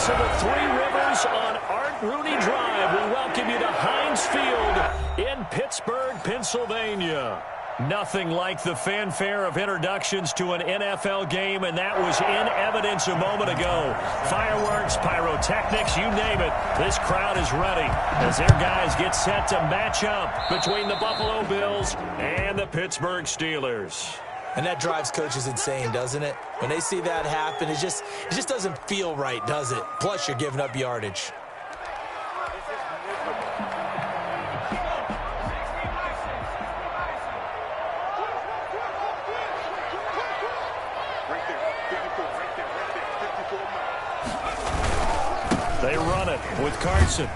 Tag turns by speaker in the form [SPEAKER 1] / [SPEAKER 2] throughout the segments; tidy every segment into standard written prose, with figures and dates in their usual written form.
[SPEAKER 1] voice of the Three Rivers on Art Rooney Drive. We welcome you to Heinz Field in Pittsburgh, Pennsylvania. Nothing like the fanfare of introductions to an NFL game, and that was in evidence a moment ago. Fireworks, pyrotechnics, you name it. This crowd is ready as their guys get set to match up between the Buffalo Bills and the Pittsburgh Steelers.
[SPEAKER 2] And that drives coaches insane, doesn't it? When they see that happen, it just doesn't feel right, does it? Plus, you're giving up yardage.
[SPEAKER 1] They run it with Carson.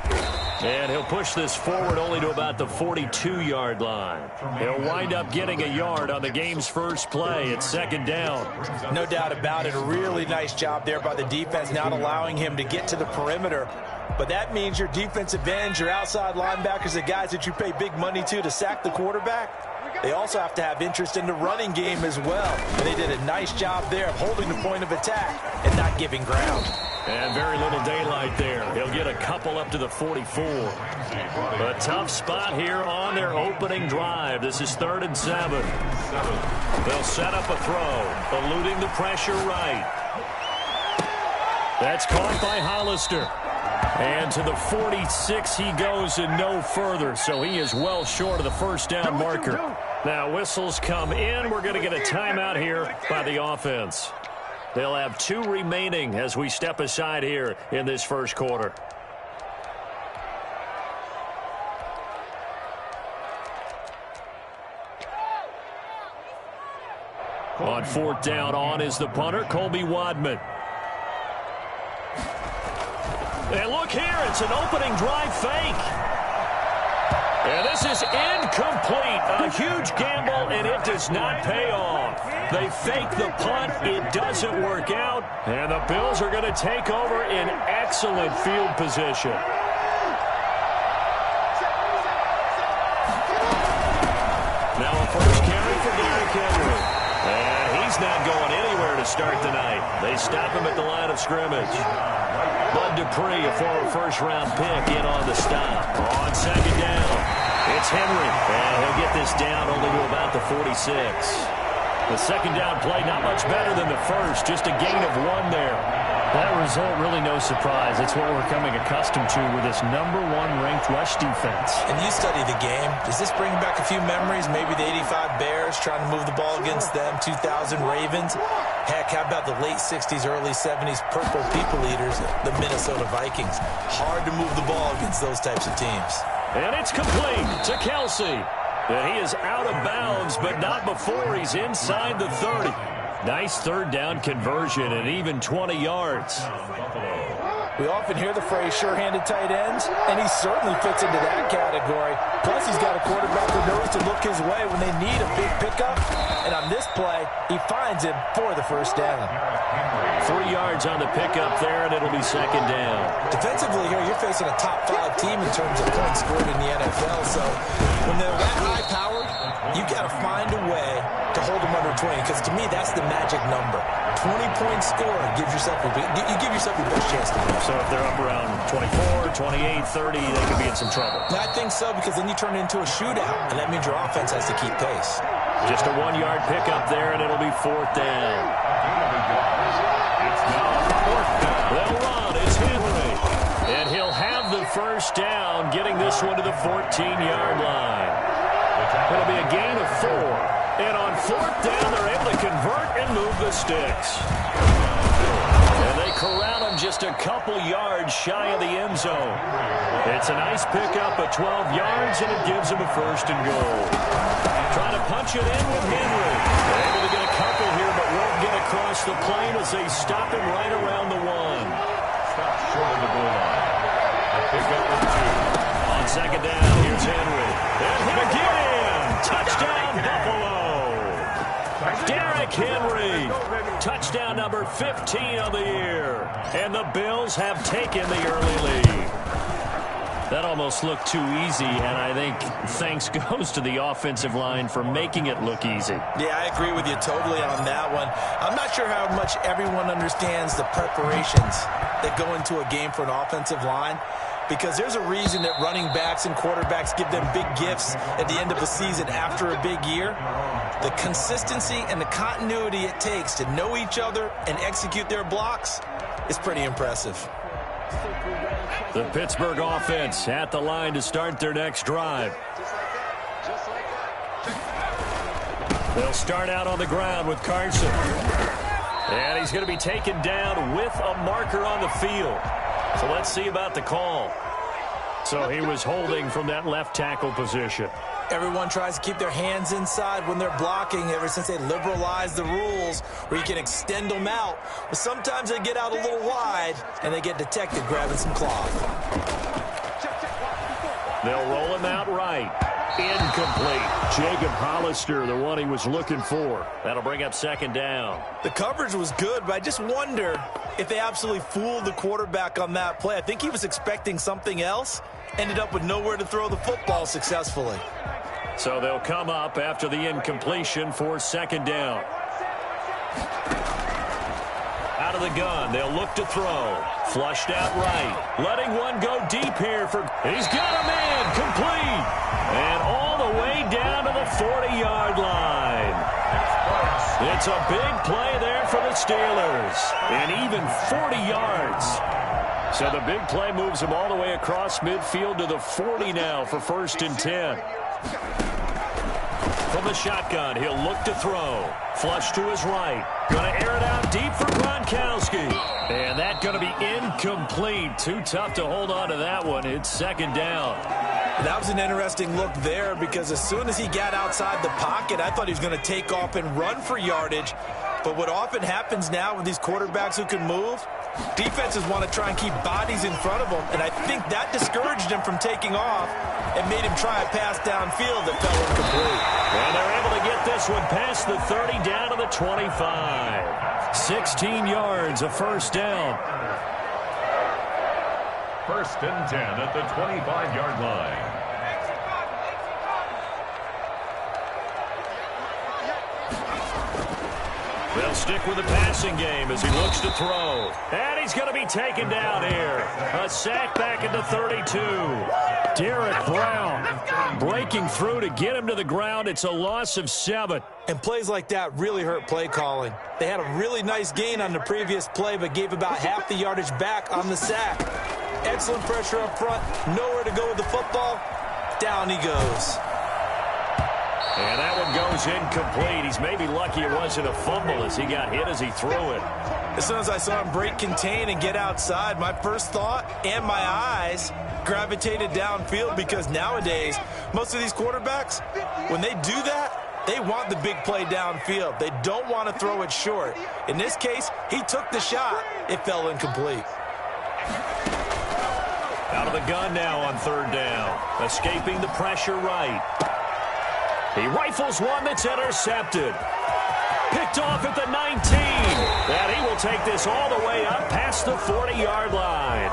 [SPEAKER 1] And he'll push this forward only to about the 42-yard line. He'll wind up getting a yard on the game's first play. It's second down.
[SPEAKER 2] No doubt about it. A really nice job there by the defense, not allowing him to get to the perimeter. But that means your defensive ends, your outside linebackers, the guys that you pay big money to sack the quarterback, they also have to have interest in the running game as well. And they did a nice job there of holding the point of attack and not giving ground.
[SPEAKER 1] And very little daylight there. He'll get a couple up to the 44. A tough spot here on their opening drive. This is 3rd and 7. They'll set up a throw, eluding the pressure right. That's caught by Hollister. And to the 46 he goes and no further, so he is well short of the first down marker. Now whistles come in. We're going to get a timeout here by the offense. They'll have 2 remaining as we step aside here in this first quarter. On 4th down, on is the punter, Colby Wadman. And look here, it's an opening drive fake. And this is incomplete. A huge gamble, and it does not pay off. They fake the punt. It doesn't work out. And the Bills are going to take over in excellent field position. Now a first carry for Derrick Henry. And he's not going anywhere to start tonight. They stop him at the line of scrimmage. Bud Dupree, a former first-round pick, in on the stop. On second down, it's Henry. And he'll get this down only to about the 46. The second down play, not much better than the first, just a gain of 1 there.
[SPEAKER 3] That result, really no surprise. It's what we're coming accustomed to with this #1 ranked rush defense.
[SPEAKER 2] And you study the game. Does this bring back a few memories? Maybe the 85 Bears trying to move the ball against them, 2000 Ravens. Heck, how about the late 60s, early 70s Purple People Eaters, the Minnesota Vikings? Hard to move the ball against those types of teams.
[SPEAKER 1] And it's complete to Kelsey. And he is out of bounds, but not before he's inside the 30. Nice 3rd down conversion and even 20 yards.
[SPEAKER 2] We often hear the phrase sure-handed tight ends, and he certainly fits into that category. Plus, he's got a quarterback who knows to look his way when they need a big pickup. And on this play, he finds him for the first down.
[SPEAKER 1] 3 yards on the pickup there, and it'll be second down.
[SPEAKER 2] Defensively here, you're facing a top-5 team in terms of points scored in the NFL. So when they're that high-powered, you got to find a way to hold them under 20, because to me, that's the magic number. 20 points scored gives yourself you give yourself your best chance to win.
[SPEAKER 1] So if they're up around 24, 28, 30, they could be in some trouble.
[SPEAKER 2] I think so, because then you turn it into a shootout, and that means your offense has to keep pace.
[SPEAKER 1] Just a 1-yard pickup there, and it'll be 4th down. They'll run. It's Henry. And he'll have the first down, getting this one to the 14-yard line. It'll be a gain of 4. And on 4th down, they're able to convert and move the sticks. And they corral him just a couple yards shy of the end zone. It's a nice pickup of 12 yards, and it gives him a 1st and goal. Trying to punch it in with Henry. They're able to get a couple here, but won't get across the plane as they stop him right around the 1.
[SPEAKER 4] Stop short of the goal line. A pickup of 2.
[SPEAKER 1] On second down, here's Henry. And hit again. Touchdown, Buffalo. Derrick Henry. Touchdown number 15 of the year. And the Bills have taken the early lead. That almost looked too easy, and I think thanks goes to the offensive line for making it look easy.
[SPEAKER 2] Yeah, I agree with you totally on that one. I'm not sure how much everyone understands the preparations that go into a game for an offensive line, because there's a reason that running backs and quarterbacks give them big gifts at the end of the season after a big year. The consistency and the continuity it takes to know each other and execute their blocks is pretty impressive.
[SPEAKER 1] The Pittsburgh offense at the line to start their next drive. They'll start out on the ground with Carson. And he's going to be taken down with a marker on the field. So let's see about the call. So he was holding from that left tackle position.
[SPEAKER 2] Everyone tries to keep their hands inside when they're blocking ever since they liberalized the rules where you can extend them out. But sometimes they get out a little wide and they get detected grabbing some cloth.
[SPEAKER 1] They'll roll him out right. Incomplete. Jacob Hollister, the one he was looking for. That'll bring up second down.
[SPEAKER 2] The coverage was good, but I just wonder if they absolutely fooled the quarterback on that play. I think he was expecting something else. Ended up with nowhere to throw the football successfully.
[SPEAKER 1] So they'll come up after the incompletion for second down. Out of the gun, they'll look to throw. Flushed out right. Letting one go deep here for... He's got a man complete. And all the way down to the 40-yard line. It's a big play there for the Steelers. And even 40 yards. So the big play moves him all the way across midfield to the 40 now for 1st and 10. From the shotgun, he'll look to throw. Flush to his right. Going to air it out deep for Gronkowski. And that's going to be incomplete. Too tough to hold on to that one. It's second down.
[SPEAKER 2] That was an interesting look there because as soon as he got outside the pocket, I thought he was going to take off and run for yardage. But what often happens now with these quarterbacks who can move, defenses want to try and keep bodies in front of them, and I think that discouraged him from taking off and made him try a pass downfield that fell incomplete.
[SPEAKER 1] And they're able to get this one past the 30 down to the 25. 16 yards, a first down.
[SPEAKER 4] 1st and 10 at the 25-yard line.
[SPEAKER 1] They'll stick with the passing game as he looks to throw. And he's going to be taken down here. A sack back at the 32. Derek Brown breaking through to get him to the ground. It's a loss of 7.
[SPEAKER 2] And plays like that really hurt play calling. They had a really nice gain on the previous play, but gave about half the yardage back on the sack. Excellent pressure up front. Nowhere to go with the football. Down he goes.
[SPEAKER 1] And that one goes incomplete. He's maybe lucky it wasn't a fumble as he got hit as he threw it.
[SPEAKER 2] As soon as I saw him break contain and get outside, my first thought and my eyes gravitated downfield because nowadays, most of these quarterbacks, when they do that, they want the big play downfield. They don't want to throw it short. In this case, he took the shot. It fell incomplete.
[SPEAKER 1] Out of the gun now on 3rd down. Escaping the pressure right. He rifles one that's intercepted. Picked off at the 19. And he will take this all the way up past the 40-yard line.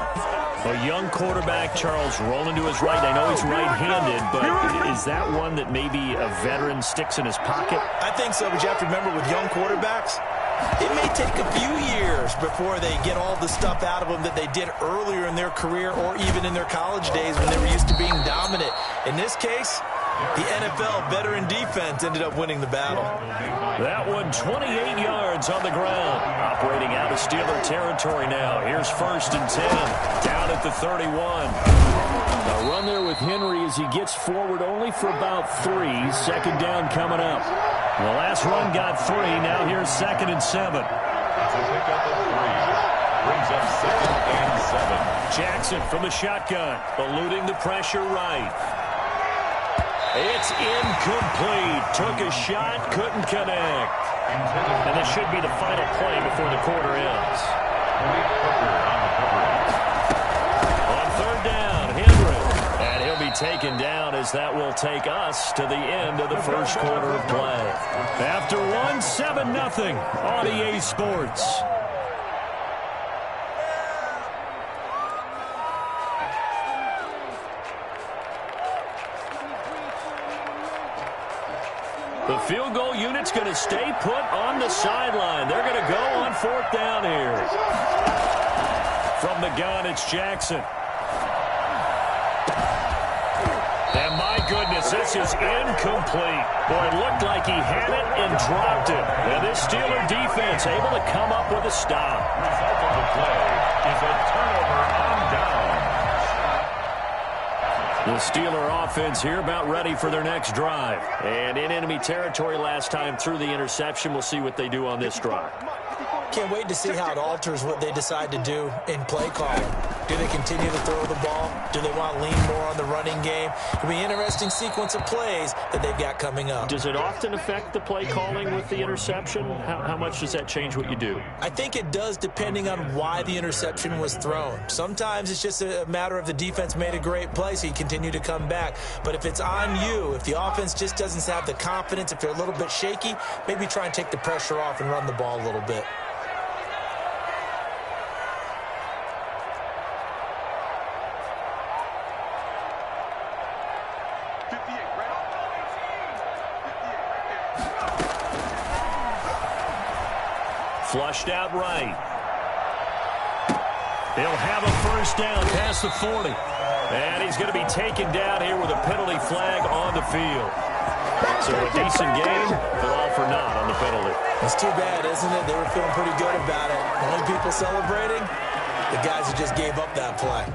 [SPEAKER 1] A young quarterback, Charles, rolling to his right. I know he's right-handed, but is that one that maybe a veteran sticks in his pocket?
[SPEAKER 2] I think so, but you have to remember with young quarterbacks, it may take a few years before they get all the stuff out of them that they did earlier in their career or even in their college days when they were used to being dominant. In this case, the NFL veteran defense ended up winning the battle.
[SPEAKER 1] That one 28 yards on the ground. Operating out of Steeler territory now. Here's 1st and 10. Down at the 31. A run there with Henry as he gets forward only for about 3. Second down coming up. The last run got 3. Now here's 2nd and 7.
[SPEAKER 4] It's a pickup of 3. Brings up 2nd and 7.
[SPEAKER 1] Jackson from the shotgun. Eluding the pressure right. It's incomplete. Took a shot, couldn't connect. And this should be the final play before the quarter ends. On 3rd down, Henry. And he'll be taken down as that will take us to the end of the first quarter of play. After 7-0 on EA Sports. The field goal unit's going to stay put on the sideline. They're going to go on 4th down here. From the gun, it's Jackson. And my goodness, this is incomplete. Boy, it looked like he had it and dropped it. And this Steeler defense able to come up with a stop.
[SPEAKER 4] The result of the play is a turnover on downs.
[SPEAKER 1] The Steeler offense here about ready for their next drive. And in enemy territory last time through the interception. We'll see what they do on this drive.
[SPEAKER 2] Can't wait to see how it alters what they decide to do in play calling. Do they continue to throw the ball? Do they want to lean more on the running game? It'll be an interesting sequence of plays that they've got coming up.
[SPEAKER 1] Does it often affect the play calling with the interception? How much does that change what you do?
[SPEAKER 2] I think it does depending on why the interception was thrown. Sometimes it's just a matter of the defense made a great play, so you continue to come back. But if it's on you, if the offense just doesn't have the confidence, if they're a little bit shaky, maybe try and take the pressure off and run the ball a little bit.
[SPEAKER 1] Flushed out right. He'll have a first down past the 40. And he's going to be taken down here with a penalty flag on the field. So a decent game, but all for naught on the penalty.
[SPEAKER 2] It's too bad, isn't it? They were feeling pretty good about it. Only people celebrating, the guys who just gave up that play.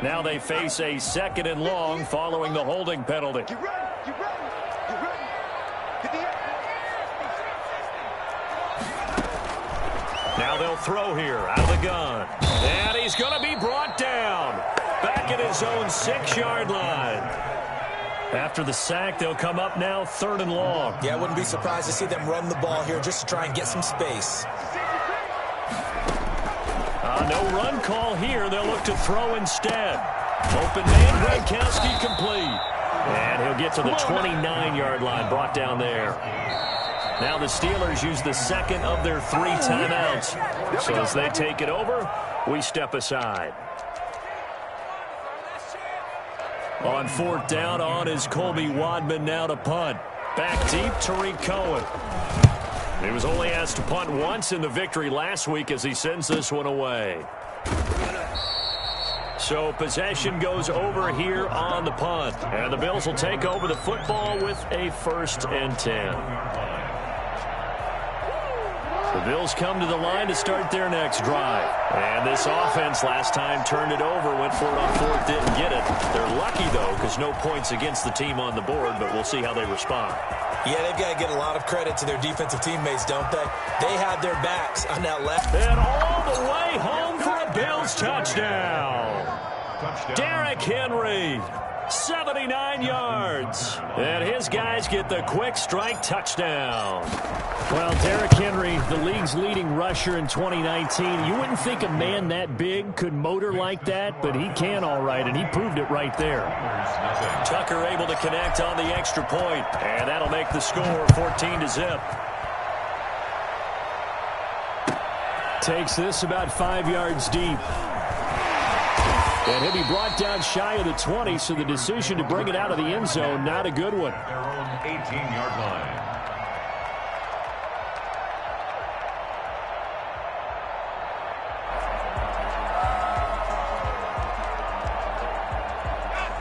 [SPEAKER 1] Now they face a 2nd and long following the holding penalty. Now they'll throw here out of the gun. And he's going to be brought down. Back at his own 6-yard line. After the sack, they'll come up now 3rd and long.
[SPEAKER 2] Yeah, I wouldn't be surprised to see them run the ball here just to try and get some space.
[SPEAKER 1] No run call here. They'll look to throw instead. Open man, Gronkowski complete. And he'll get to the 29-yard line, brought down there. Now the Steelers use the 2nd of their 3 timeouts. So as they take it over, we step aside. On 4th down, on is Colby Wadman now to punt. Back deep, Tariq Cohen. He was only asked to punt once in the victory last week as he sends this one away. So possession goes over here on the punt. And the Bills will take over the football with a 1st and 10. The Bills come to the line to start their next drive. And this offense last time turned it over, went for it on 4th, didn't get it. They're lucky, though, because no points against the team on the board, but we'll see how they respond.
[SPEAKER 2] Yeah, they've got to get a lot of credit to their defensive teammates, don't they? They had their backs on that left.
[SPEAKER 1] And all the way home for a Bills touchdown. Derrick Henry, 79 yards. And his guys get the quick strike touchdown. Well, Derrick Henry, the league's leading rusher in 2019. You wouldn't think a man that big could motor like that, but he can all right, and he proved it right there. Tucker able to connect on the extra point, and that'll make the score 14-0. Takes this about 5 yards deep. And he'll be brought down shy of the 20, so the decision to bring it out of the end zone, not a good one.
[SPEAKER 4] Their own 18-yard line.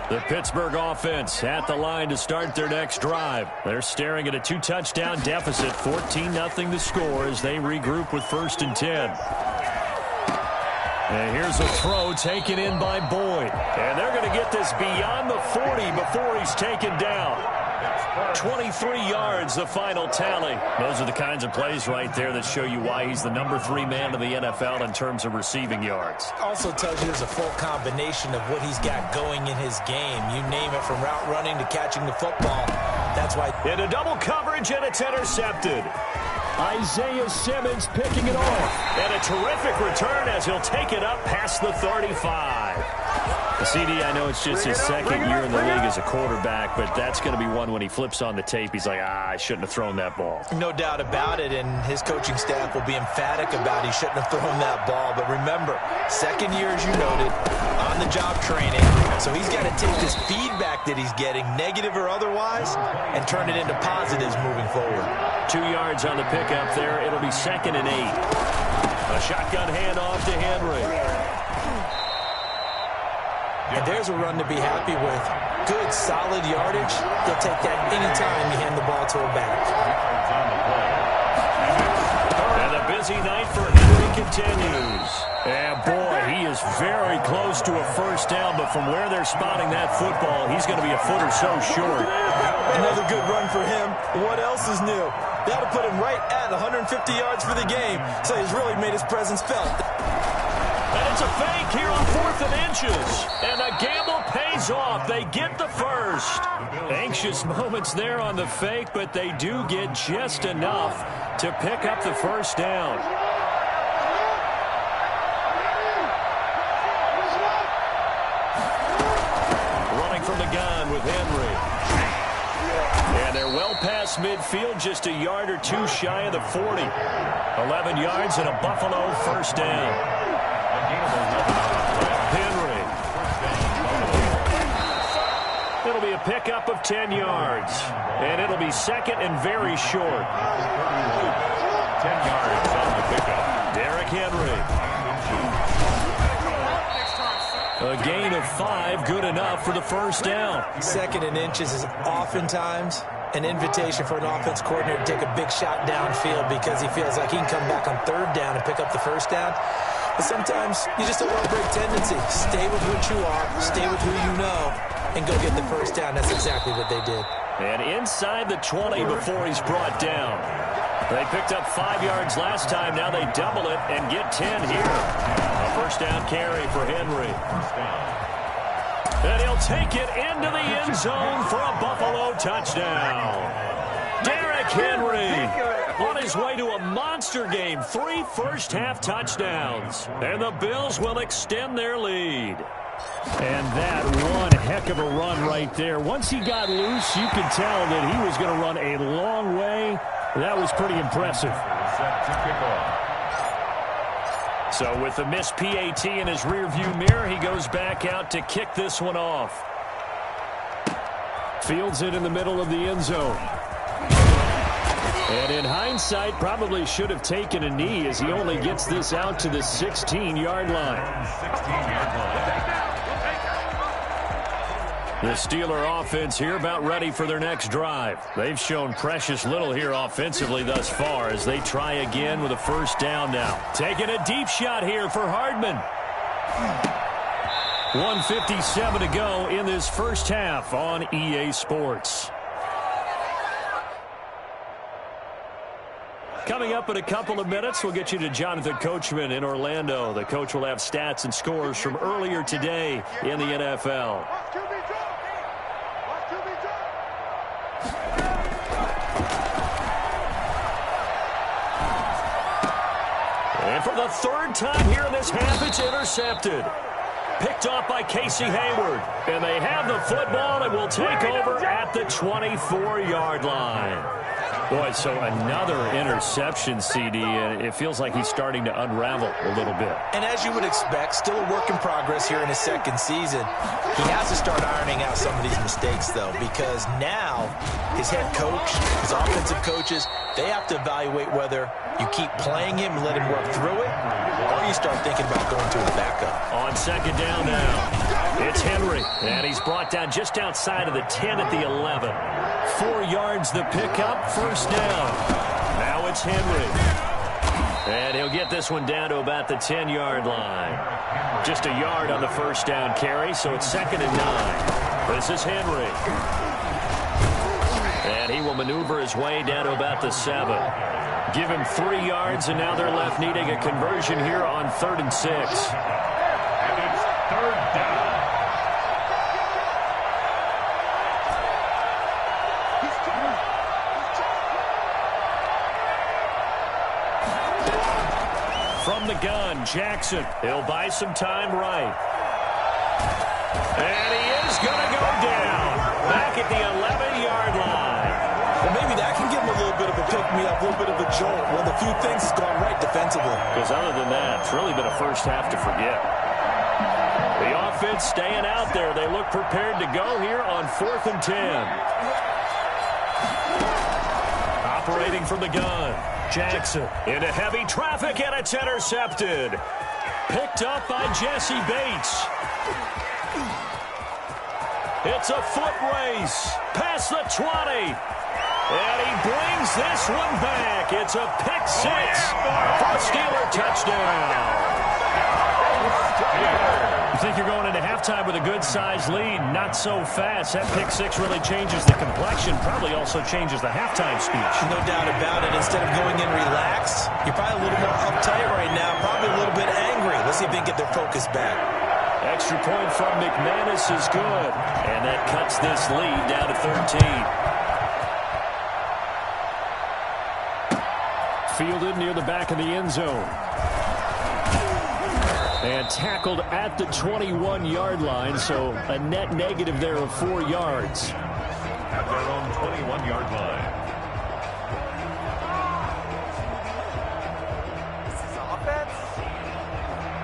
[SPEAKER 1] The Pittsburgh offense at the line to start their next drive. They're staring at a 2-touchdown deficit, 14-0 the score as they regroup with 1st and 10. And here's a throw taken in by Boyd. And they're going to get this beyond the 40 before he's taken down. 23 yards, the final tally. Those are the kinds of plays right there that show you why he's the number 3 man in the NFL in terms of receiving yards.
[SPEAKER 2] Also tells you there's a full combination of what he's got going in his game. You name it, from route running to catching the football. That's why.
[SPEAKER 1] Into double coverage, and it's intercepted. Isaiah Simmons picking it off. And a terrific return as he'll take it up past the 35. CD, I know it's just his 2nd year in the league as a quarterback, but that's going to be one when he flips on the tape. He's like, I shouldn't have thrown that ball.
[SPEAKER 2] No doubt about it, and his coaching staff will be emphatic about he shouldn't have thrown that ball. But remember, 2nd year, as you noted, on-the-job training. So he's got to take this feedback that he's getting, negative or otherwise, and turn it into positives moving forward.
[SPEAKER 1] 2 yards on the pickup there. It'll be 2nd and 8. A shotgun handoff to Henry.
[SPEAKER 2] And there's a run to be happy with. Good, solid yardage. He'll take that anytime you hand the ball to a back.
[SPEAKER 1] And the busy night for Henry continues. And boy, he is very close to a first down, but from where they're spotting that football, he's going to be a foot or so short.
[SPEAKER 2] Another good run for him. What else is new? That'll put him right at 150 yards for the game, so he's really made his presence felt.
[SPEAKER 1] And it's a fake here on 4th and inches. And the gamble pays off. They get the first. Anxious moments there on the fake, but they do get just enough to pick up the first down. Running from the gun with Henry. And they're well past midfield, just a yard or two shy of the 40. 11 yards and a Buffalo first down. Henry. It'll be a pickup of 10 yards. And it'll be 2nd and very short.
[SPEAKER 4] 10 yards on the pickup.
[SPEAKER 1] Derrick Henry. A gain of 5, good enough for the first down.
[SPEAKER 2] 2nd and inches is oftentimes an invitation for an offense coordinator to take a big shot downfield because he feels like he can come back on 3rd down and pick up the first down. But sometimes you just don't want to break tendency. Stay with what you are, stay with who you know, and go get the first down. That's exactly what they did.
[SPEAKER 1] And inside the 20 before he's brought down. They picked up 5 yards last time. Now they double it and get 10 here. A first down carry for Henry. And he'll take it into the end zone for a Buffalo touchdown. Derrick Henry on his way to a monster game. 3 first-half touchdowns. And the Bills will extend their lead. And that one heck of a run right there. Once he got loose, you could tell that he was going to run a long way. That was pretty impressive. So with the missed PAT in his rearview mirror, he goes back out to kick this one off. Fields it in the middle of the end zone. And in hindsight, probably should have taken a knee as he only gets this out to the 16-yard line. The Steeler offense here about ready for their next drive. They've shown precious little here offensively thus far as they try again with a first down now. Taking a deep shot here for Hardman. 1:57 to go in this first half on EA Sports. Coming up in a couple of minutes, we'll get you to Jonathan Coachman in Orlando. The coach will have stats and scores from earlier today in the NFL. And for the 3rd time here in this half, it's intercepted. Picked off by Casey Hayward. And they have the football and will take over at the 24-yard line. Boy, so another interception, CD, and it feels like he's starting to unravel a little bit.
[SPEAKER 2] And as you would expect, still a work in progress here in his 2nd season. He has to start ironing out some of these mistakes, though, because now his head coach, his offensive coaches, they have to evaluate whether you keep playing him and let him work through it, or you start thinking about going to his backup.
[SPEAKER 1] On 2nd down now, it's Henry, and he's brought down just outside of the 10 at the 11. 4 yards the pickup, first down. Now it's Henry. And he'll get this one down to about the 10-yard line. Just a yard on the first down carry, so it's 2nd and 9. This is Henry. And he will maneuver his way down to about the 7. Give him 3 yards, and now they're left needing a conversion here on 3rd and 6.
[SPEAKER 4] And it's 3rd down.
[SPEAKER 1] From the gun, Jackson. He'll buy some time right. And he is going to go down. Back at the 11-yard line.
[SPEAKER 2] Well, maybe that can give him a little bit of a pick-me-up, a little bit of a jolt. One of the few things that's gone right defensively.
[SPEAKER 1] Because other than that, it's really been a first half to forget. The offense staying out there. They look prepared to go here on 4th and 10. Operating from the gun. Jackson into heavy traffic, and it's intercepted. Picked up by Jesse Bates. It's a foot race past the 20. And he brings this one back. It's a pick six for a Steeler touchdown.
[SPEAKER 3] You think you're going into halftime with a good-sized lead? Not so fast. That pick six really changes the complexion, probably also changes the halftime speech.
[SPEAKER 2] No doubt about it. Instead of going in relaxed, you're probably a little more uptight right now, probably a little bit angry. Let's see if they can get their focus back.
[SPEAKER 1] Extra point from McManus is good. And that cuts this lead down to 13.
[SPEAKER 3] Fielded near the back of the end zone. And tackled at the 21-yard line, so a net negative there of 4 yards.
[SPEAKER 4] At their own 21-yard line.
[SPEAKER 5] This is offense?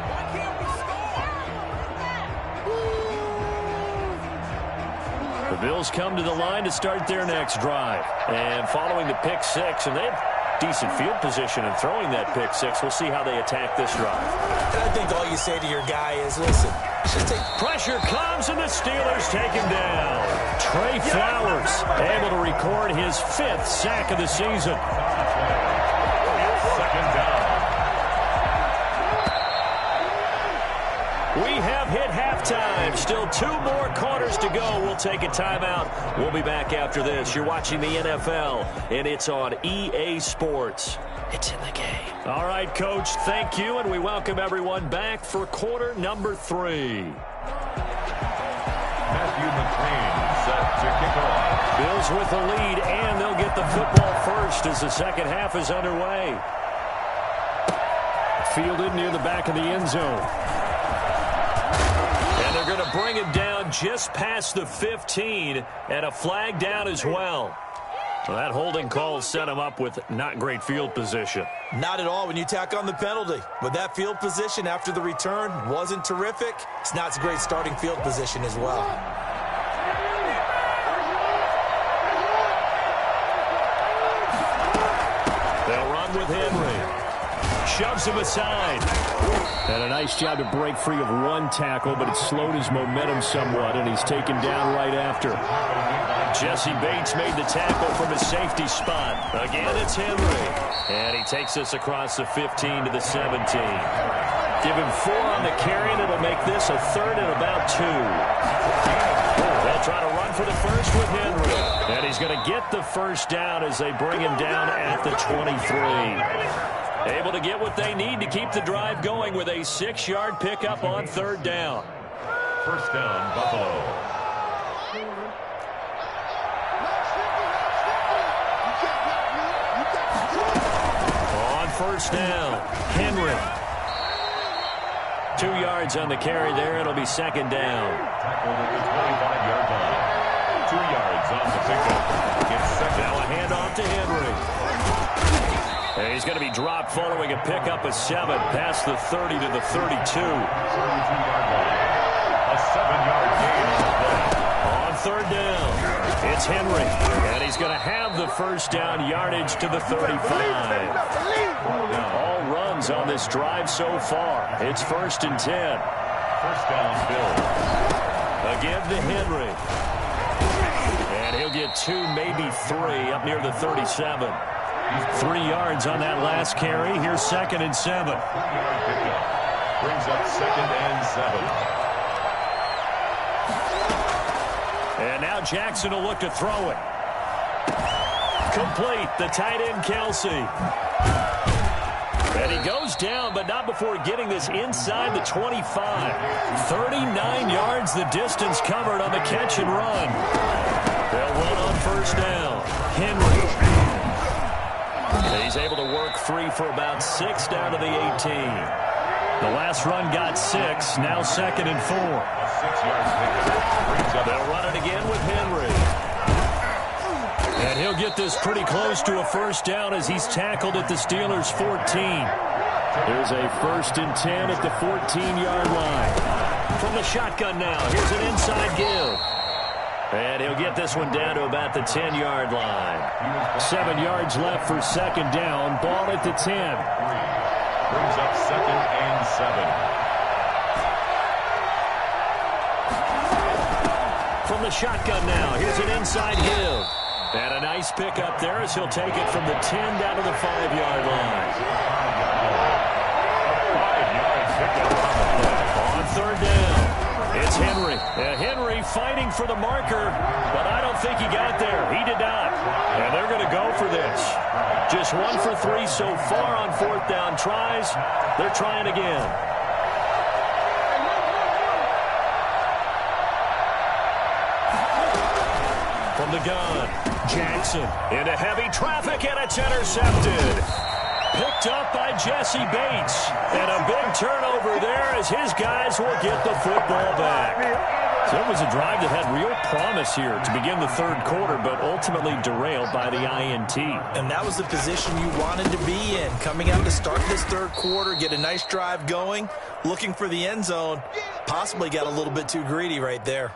[SPEAKER 5] Why can't we score?
[SPEAKER 1] The Bills come to the line to start their next drive. And following the pick six, and they have decent field position in throwing that pick six. We'll see how they attack this drive.
[SPEAKER 2] And I think all you say to your guy is, listen, just take...
[SPEAKER 1] Pressure comes, and the Steelers take him down. Trey Flowers able to record his 5th sack of the season.
[SPEAKER 4] Second down.
[SPEAKER 1] We have hit halftime. Still 2 more quarters to go. We'll take a timeout. We'll be back after this. You're watching the NFL, and it's on EA Sports. It's in the game. All right, Coach, thank you, and we welcome everyone back for quarter number 3.
[SPEAKER 4] Matthew McLean set to kick off.
[SPEAKER 1] Bills with the lead, and they'll get the football first as the second half is underway.
[SPEAKER 3] Fielded near the back of the end zone.
[SPEAKER 1] And they're going to bring him down just past the 15, and a flag down as well. Well, that holding call set him up with not great field position.
[SPEAKER 2] Not at all when you tack on the penalty. But that field position after the return wasn't terrific. It's not a great starting field position as well.
[SPEAKER 1] They'll run with Henry. Shoves him aside.
[SPEAKER 3] And a nice job to break free of 1 tackle, but it slowed his momentum somewhat, and he's taken down right after.
[SPEAKER 1] Jesse Bates made the tackle from his safety spot. Again, it's Henry. And he takes us across the 15 to the 17. Give him 4 on the carry, and it'll make this a 3rd and about 2. They'll try to run for the first with Henry. And he's going to get the first down as they bring him down at the 23. Able to get what they need to keep the drive going with a 6-yard pickup on 3rd down.
[SPEAKER 4] First down, Buffalo.
[SPEAKER 1] On first down, Henry. 2 yards on the carry there. It'll be 2nd down.
[SPEAKER 4] Tackled at the 25-yard line. 2 yards on the pickup. It's second.
[SPEAKER 1] Now a handoff to Henry. And he's going to be dropped following a pickup of 7 past the 30 to the 32.
[SPEAKER 4] 32-yard line. A 7-yard gain on the play.
[SPEAKER 1] On 3rd down, it's Henry. And he's going to have the first down yardage to the 35. All runs on this drive so far. It's 1st and 10.
[SPEAKER 4] First down, Bills.
[SPEAKER 1] Again to Henry. And he'll get 2, maybe 3 up near the 37. 3 yards on that last carry. Here's 2nd and 7.
[SPEAKER 4] Brings up 2nd and 7.
[SPEAKER 1] And now Jackson will look to throw it. Complete. The tight end, Kelsey. And he goes down, but not before getting this inside the 25. 39 yards the distance covered on the catch and run. They'll run on first down. Henry. He's able to work free for about 6 down to the 18. The last run got 6. Now 2nd and 4.
[SPEAKER 4] A 6-yard pickup.
[SPEAKER 1] They'll run it again with Henry. And he'll get this pretty close to a first down as he's tackled at the Steelers' 14. There's a 1st and 10 at the 14-yard line.
[SPEAKER 3] From the shotgun now, here's an inside give. And he'll get this one down to about the 10-yard line. 7 yards left for second down. Ball at the 10.
[SPEAKER 4] Brings up 2nd and 7.
[SPEAKER 3] From the shotgun now, here's an inside give. And a nice pick up there as he'll take it from the 10 down to the 5-yard line.
[SPEAKER 4] 5-yard pickup on the play.
[SPEAKER 3] On third down. It's Henry. Henry fighting for the marker, but I don't think he got there. He did not. And they're going to go for this. Just 1 for 3 so far on fourth down tries. They're trying again. From the gun, Jackson into heavy traffic, and it's intercepted. Picked up by Jesse Bates. And a big turnover there as his guys will get the football back. So it was a drive that had real promise here to begin the third quarter, but ultimately derailed by the INT.
[SPEAKER 2] And that was the position you wanted to be in. Coming out to start this third quarter, get a nice drive going, looking for the end zone. Possibly got a little bit too greedy right there.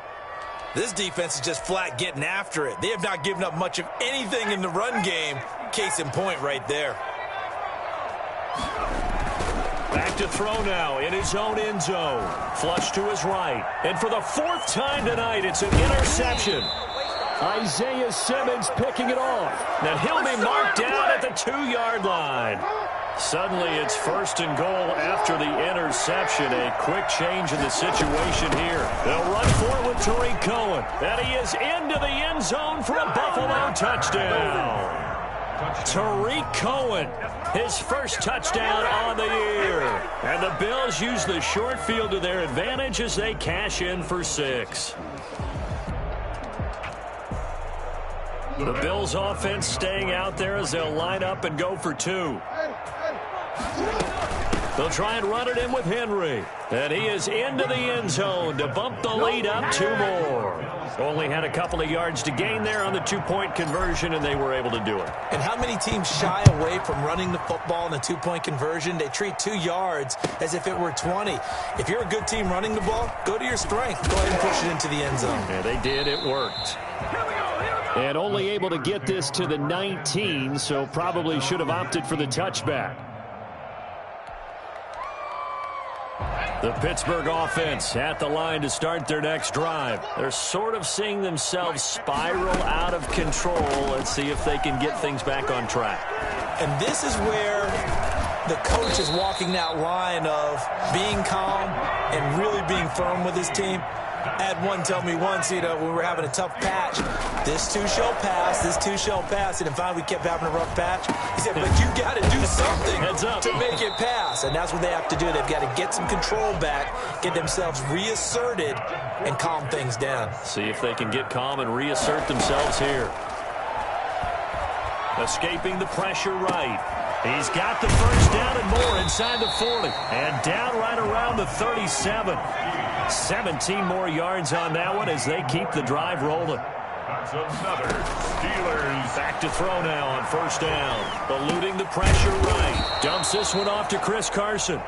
[SPEAKER 2] This defense is just flat getting after it. They have not given up much of anything in the run game. Case in point right there.
[SPEAKER 3] Back to throw now in his own end zone. Flush to his right. And for the 4th time tonight, it's an interception. Isaiah Simmons picking it off. Now he'll be marked down at the 2-yard line. Suddenly it's 1st and goal after the interception. A quick change in the situation here. They'll run for it with Tariq Cohen. And he is into the end zone for a Buffalo touchdown. Tariq Cohen, his first touchdown on the year. And the Bills use the short field to their advantage as they cash in for 6. The Bills offense staying out there as they'll line up and go for 2. They'll try and run it in with Henry. And he is into the end zone to bump the lead up 2 more. Only had a couple of yards to gain there on the 2-point conversion, and they were able to do it.
[SPEAKER 2] And how many teams shy away from running the football in the 2-point conversion? They treat 2 yards as if it were 20. If you're a good team running the ball, go to your strength. Go ahead and push it into the end zone.
[SPEAKER 3] Yeah, they did. It worked. And only able to get this to the 19, so probably should have opted for the touchback. The Pittsburgh offense at the line to start their next drive. They're sort of seeing themselves spiral out of control. Let's see if they can get things back on track.
[SPEAKER 2] And this is where the coach is walking that line of being calm and really being firm with his team. I had one tell me once, when we were having a tough patch, this too shall pass, this too shall pass. And finally we kept having a rough patch. He said, but you got to do something to make it pass. And that's what they have to do. They've got to get some control back, get themselves reasserted, and calm things down.
[SPEAKER 3] See if they can get calm and reassert themselves here. Escaping the pressure right. He's got the first down and more inside the 40. And down right around the 37. 17 more yards on that one as they keep the drive rolling.
[SPEAKER 4] That's another Steelers.
[SPEAKER 3] Back to throw now on first down. Eluding the pressure right. Dumps this one off to Chris Carson.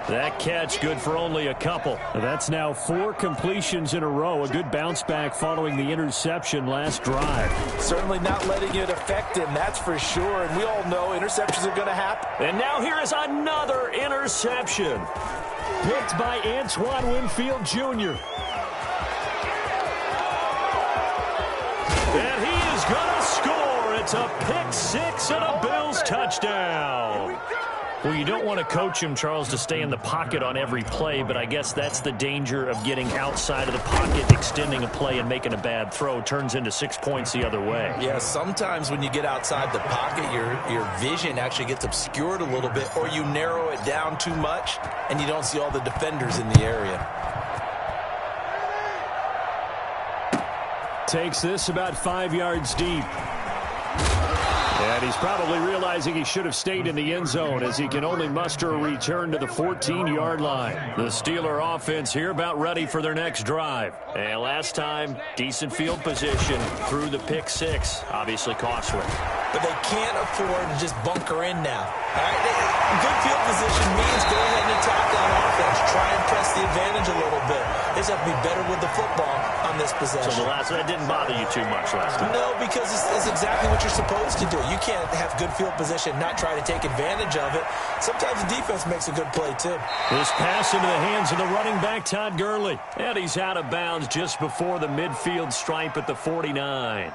[SPEAKER 3] That catch good for only a couple. That's now 4 completions in a row. A good bounce back following the interception last drive.
[SPEAKER 2] Certainly not letting it affect him, that's for sure. And we all know interceptions are going to happen.
[SPEAKER 3] And now here is another interception. Picked by Antoine Winfield Jr. And he is going to score. It's a pick 6 and a Bills touchdown. Well, you don't want to coach him, Charles, to stay in the pocket on every play, but I guess that's the danger of getting outside of the pocket, extending a play, and making a bad throw. Turns into 6 points the other way.
[SPEAKER 2] Yeah, sometimes when you get outside the pocket, your vision actually gets obscured a little bit, or you narrow it down too much, and you don't see all the defenders in the area.
[SPEAKER 3] Takes this about 5 yards deep. And he's probably realizing he should have stayed in the end zone as he can only muster a return to the 14-yard line. The Steeler offense here about ready for their next drive. And last time, decent field position through the pick 6, obviously costly.
[SPEAKER 2] but they can't afford to just bunker in now. All right? Good field position means go ahead and attack on offense. Try and press the advantage a little bit. They just have to be better with the football on this possession.
[SPEAKER 3] So the last one, that didn't bother you too much last time?
[SPEAKER 2] No, because it's exactly what you're supposed to do. You can't have good field position, not try to take advantage of it. Sometimes the defense makes a good play, too.
[SPEAKER 3] This pass into the hands of the running back, Todd Gurley. And he's out of bounds just before the midfield stripe at the 49.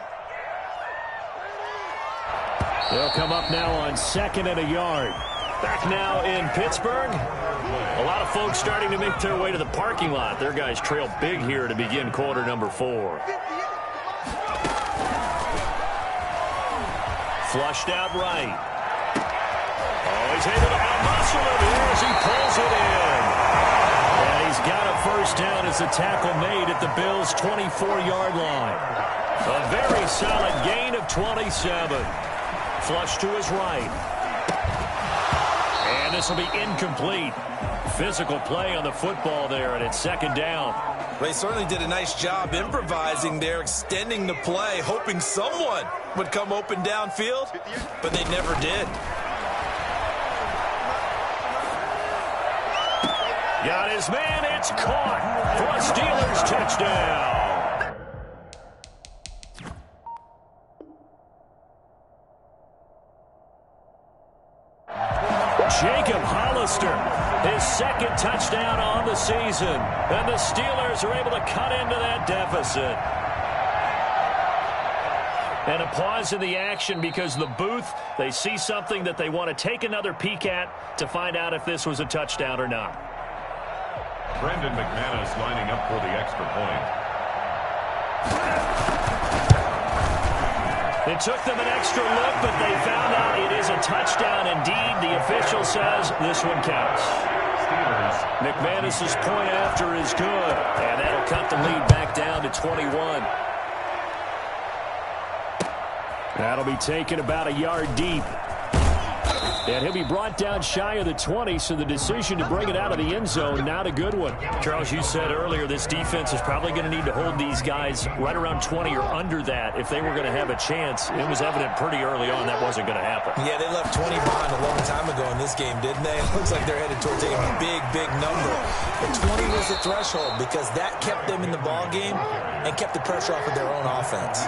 [SPEAKER 3] They'll come up now on 2nd and a yard. Back now in Pittsburgh. A lot of folks starting to make their way to the parking lot. Their guys trail big here to begin quarter number 4. Flushed out right. Oh, he's able to out-muscle it here as he pulls it in. And he's got a first down as the tackle made at the Bills' 24-yard line. A very solid gain of 27. Flush to his right. And this will be incomplete. Physical play on the football there, and it's 2nd down.
[SPEAKER 2] They certainly did a nice job improvising there, extending the play, hoping someone would come open downfield, but they never did.
[SPEAKER 3] Got his man, it's caught for a Steelers touchdown. Jacob Hollister, his 2nd touchdown on the season. And the Steelers are able to cut into that deficit. And a pause in the action because the booth, they see something that they want to take another peek at to find out if this was a touchdown or not.
[SPEAKER 4] Brendan McManus lining up for the extra point.
[SPEAKER 3] It took them an extra look, but they found out it is a touchdown indeed. The official says this one counts. McManus's point after is good, and that'll cut the lead back down to 21. That'll be taken about a yard deep. And he'll be brought down shy of the 20, so the decision to bring it out of the end zone, not a good one. Charles, you said earlier this defense is probably going to need to hold these guys right around 20 or under that if they were going to have a chance. It was evident pretty early on that wasn't going to happen.
[SPEAKER 2] Yeah, they left 20 behind a long time ago in this game, didn't they? It looks like they're headed towards a big number. But 20 was the threshold because that kept them in the ball game and kept the pressure off of their own offense.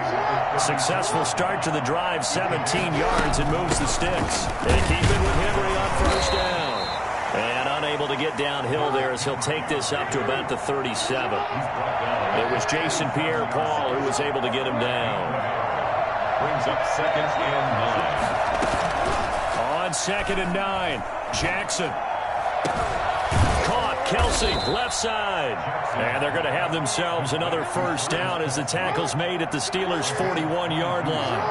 [SPEAKER 3] Successful start to the drive, 17 yards, and moves the sticks. They keep it with Henry on first down. And unable to get downhill there as he'll take this up to about the 37. It was Jason Pierre-Paul who was able to get him down.
[SPEAKER 4] Brings up 2nd and 9.
[SPEAKER 3] On 2nd and 9, Jackson. Caught, Kelsey, left side. And they're going to have themselves another first down as the tackle's made at the Steelers' 41-yard line.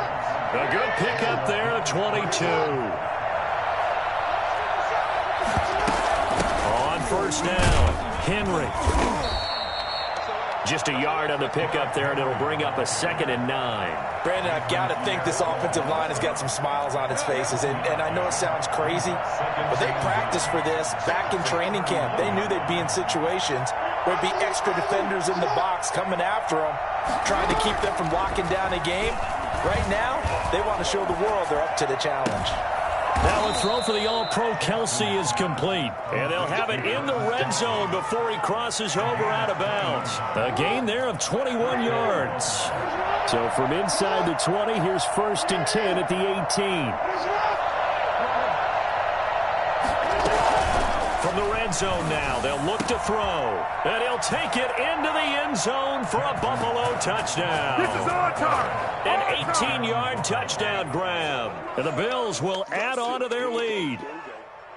[SPEAKER 3] A good pickup there, 22. On first down, Henry. Just a yard on the pickup there, and it'll bring up a 2nd and 9.
[SPEAKER 2] Brandon, I've got to think this offensive line has got some smiles on its faces. And I know it sounds crazy, but they practiced for this back in training camp. They knew they'd be in situations where there'd be extra defenders in the box coming after them, trying to keep them from locking down a game. Right now, they want to show the world they're up to the challenge.
[SPEAKER 3] Now a throw for the All-Pro Kelsey is complete. And they'll have it in the red zone before he crosses over out of bounds. A gain there of 21 yards. So from inside the 20, here's 1st and 10 at the 18. From the red zone now, they'll look to throw. And he'll take it into the end zone for a Buffalo touchdown.
[SPEAKER 5] This is our time.
[SPEAKER 3] An 18-yard touchdown grab. And the Bills will add on to their lead.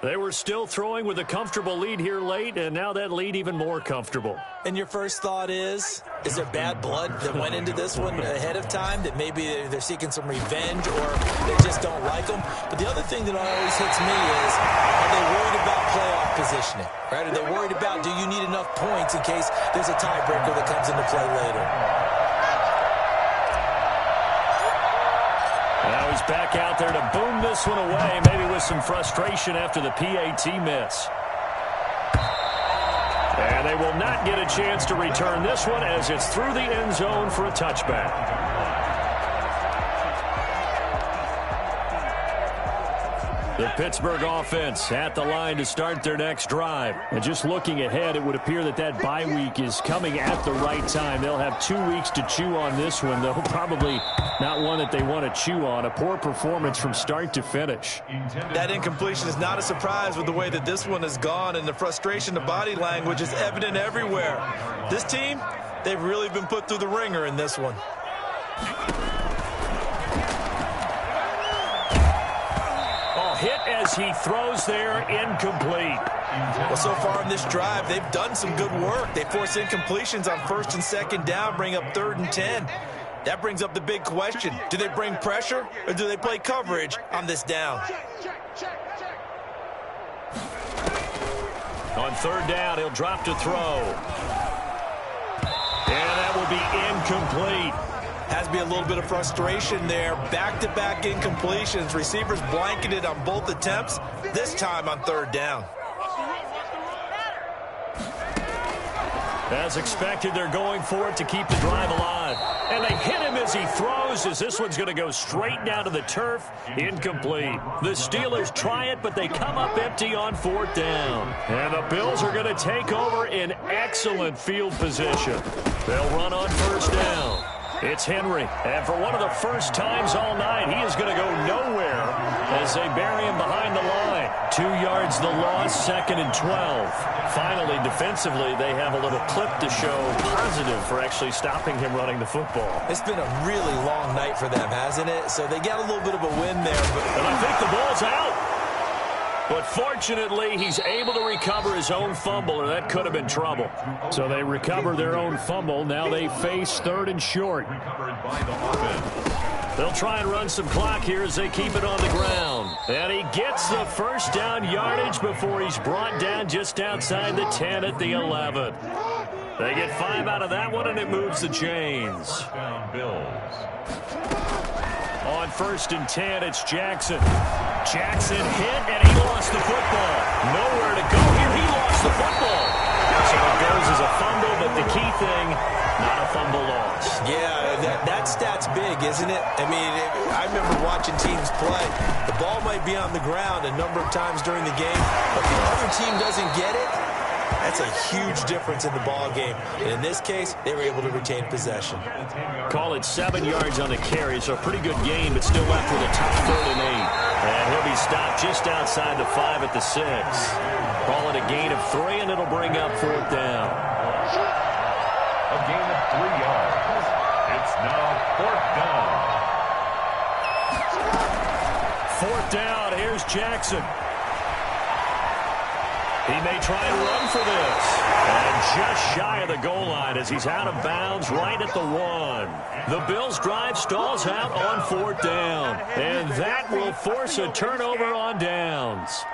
[SPEAKER 3] They were still throwing with a comfortable lead here late, and now that lead even more comfortable.
[SPEAKER 2] And your first thought is there bad blood that went into this one ahead of time, that maybe they're seeking some revenge or they just don't like them? But the other thing that always hits me is, are they worried about playoff positioning? Right? Are they worried about, do you need enough points in case there's a tiebreaker that comes into play later?
[SPEAKER 3] Now he's back out there to boom this one away, maybe with some frustration after the PAT miss. And they will not get a chance to return this one as it's through the end zone for a touchback. The Pittsburgh offense at the line to start their next drive. And just looking ahead, it would appear that that bye week is coming at the right time. They'll have 2 weeks to chew on this one, though probably not one that they want to chew on. A poor performance from start to finish.
[SPEAKER 2] That incompletion is not a surprise with the way that this one has gone, and the frustration, the body language is evident everywhere. This team, they've really been put through the ringer in this one.
[SPEAKER 3] Hit as he throws there, incomplete.
[SPEAKER 2] Well, so far in this drive, they've done some good work. They force incompletions on 1st and 2nd down, bring up 3rd and 10. That brings up the big question. Do they bring pressure or do they play coverage on this down?
[SPEAKER 3] On 3rd down, he'll drop to throw. And that will be incomplete.
[SPEAKER 2] Has to be a little bit of frustration there. Back-to-back incompletions. Receivers blanketed on both attempts, this time on 3rd down.
[SPEAKER 3] As expected, they're going for it to keep the drive alive. And they hit him as he throws, as this one's going to go straight down to the turf. Incomplete. The Steelers try it, but they come up empty on 4th down. And the Bills are going to take over in excellent field position. They'll run on 1st down. It's Henry, and for one of the first times all night, he is going to go nowhere as they bury him behind the line. 2 yards the loss, 2nd and 12. Finally, defensively, they have a little clip to show positive for actually stopping him running the football.
[SPEAKER 2] It's been a really long night for them, hasn't it? So they got a little bit of a win there.
[SPEAKER 3] And I think the ball's out. But fortunately, he's able to recover his own fumble, or that could have been trouble. So they recover their own fumble. Now they face 3rd and short. They'll try and run some clock here as they keep it on the ground. And he gets the 1st down yardage before he's brought down just outside the 10 at the 11. They get 5 out of that one, and it moves the chains. On 1st and 10, it's Jackson. Jackson hit, and he lost the football. Nowhere to go here. He lost the football. So it goes as a fumble, but the key thing, not a fumble loss.
[SPEAKER 2] Yeah, that stat's big, isn't it? I mean, I remember watching teams play. The ball might be on the ground a number of times during the game, but the other team doesn't get it. That's a huge difference in the ball game. And in this case, they were able to retain possession.
[SPEAKER 3] Call it 7 yards on the carry, so a pretty good game, but still left with a tough 3rd and 8. And he'll be stopped just outside the 5 at the 6. Call it a gain of 3, and it'll bring up 4th down.
[SPEAKER 4] A gain of 3 yards. It's now 4th down.
[SPEAKER 3] 4th down, here's Jackson. He may try and run for this. And just shy of the goal line as he's out of bounds right at the 1. The Bills' drive stalls out on 4th down. And that will force a turnover on downs.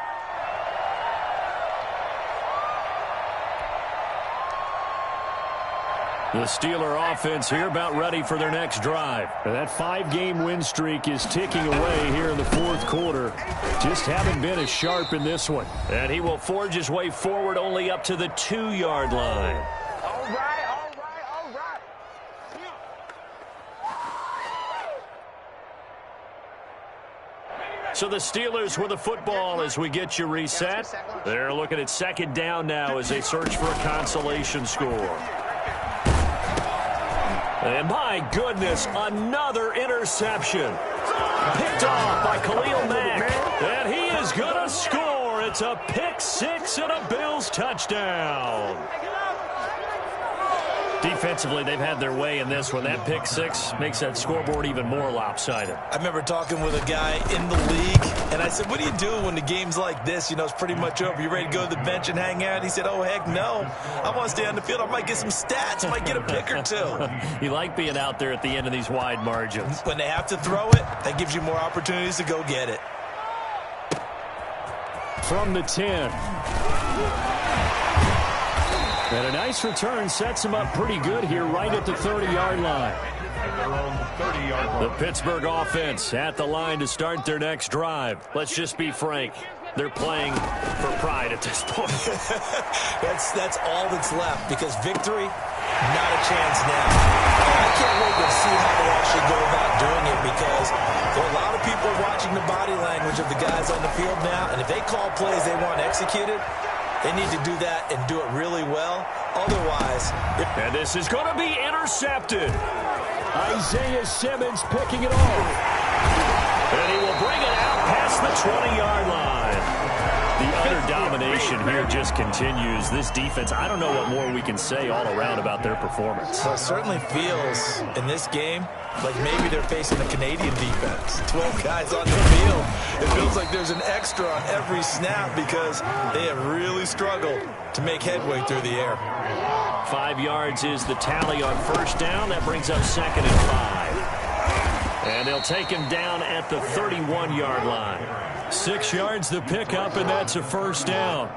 [SPEAKER 3] The Steeler offense here about ready for their next drive. And that 5-game win streak is ticking away here in the 4th quarter. Just haven't been as sharp in this one. And he will forge his way forward only up to the 2-yard line.
[SPEAKER 5] All right, all right, all right.
[SPEAKER 3] So the Steelers with the football as we get you reset. They're looking at 2nd down now as they search for a consolation score. And my goodness, another interception. Picked off by Khalil Mack. And he is going to score. It's a pick 6 and a Bills touchdown. Defensively, they've had their way in this one. That pick 6 makes that scoreboard even more lopsided.
[SPEAKER 2] I remember talking with a guy in the league, and I said, what do you do when the game's like this? You know, it's pretty much over. You ready to go to the bench and hang out? He said, oh, heck no. I want to stay on the field. I might get some stats. I might get a pick or 2.
[SPEAKER 3] You like being out there at the end of these wide margins.
[SPEAKER 2] When they have to throw it, that gives you more opportunities to go get it.
[SPEAKER 3] From the 10. And a nice return sets him up pretty good here right at the 30-yard line. The Pittsburgh offense at the line to start their next drive. Let's just be frank. They're playing for pride at this point.
[SPEAKER 2] That's all that's left, because victory Not a chance now. I can't wait to see how they actually go about doing it, because there are a lot of people watching the body language of the guys on the field now, and if they call plays they want executed, they need to do that and do it really well. Otherwise,
[SPEAKER 3] and this is going to be intercepted. Isaiah Simmons picking it off.
[SPEAKER 1] And he will bring it out past the 20-yard line. The utter domination here just continues. This defense, I don't know what more we can say all around about their performance.
[SPEAKER 2] Well, it certainly feels in this game like maybe they're facing a Canadian defense. 12 guys on the field. It feels like there's an extra on every snap because they have really struggled to make headway through the air.
[SPEAKER 1] 5 yards is the tally on first down. That brings up 2nd and 5. And they'll take him down at the 31-yard line.
[SPEAKER 3] 6 yards the pickup, and that's a first down.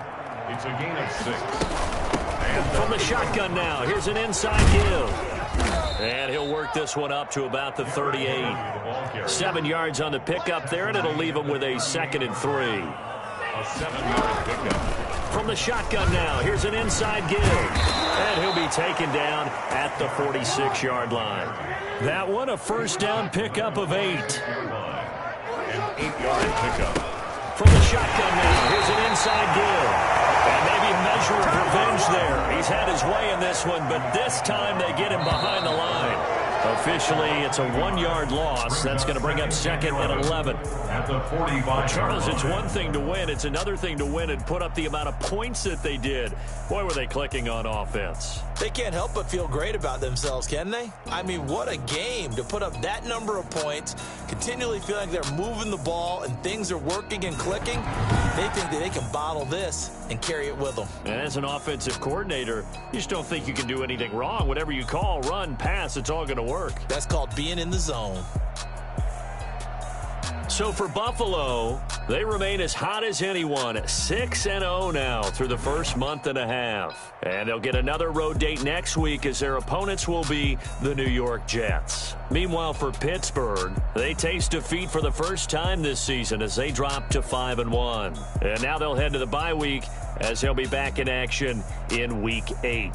[SPEAKER 4] It's a gain of 6.
[SPEAKER 1] From the shotgun now, here's an inside give. And he'll work this one up to about the 38. 7 yards on the pickup there, and it'll leave him with a 2nd and 3.
[SPEAKER 4] A 7-yard pickup.
[SPEAKER 1] From the shotgun now, here's an inside give. And he'll be taken down at the 46-yard line.
[SPEAKER 3] That one a first down pickup of 8.
[SPEAKER 4] An 8-yard pickup.
[SPEAKER 1] From the shotgun now, here's an inside give. And maybe a measure of revenge there. He's had his way in this one, but this time they get him behind the line. Officially, it's a 1-yard loss. That's going to bring up 2nd and 11.
[SPEAKER 4] At the 45.
[SPEAKER 1] Charles, it's one thing to win. It's another thing to win and put up the amount of points that they did. Boy, were they clicking on offense.
[SPEAKER 2] They can't help but feel great about themselves, can they? I mean, what a game to put up that number of points, continually feeling like they're moving the ball and things are working and clicking. They think that they can bottle this and carry it with them.
[SPEAKER 1] And as an offensive coordinator, you just don't think you can do anything wrong. Whatever you call, run, pass, it's all going to work.
[SPEAKER 2] That's called being in the zone.
[SPEAKER 1] So for Buffalo, they remain as hot as anyone, 6-0 now through the first month and a half. And they'll get another road date next week as their opponents will be the New York Jets. Meanwhile, for Pittsburgh, they taste defeat for the first time this season as they drop to 5-1. And now they'll head to the bye week as they'll be back in action in Week 8.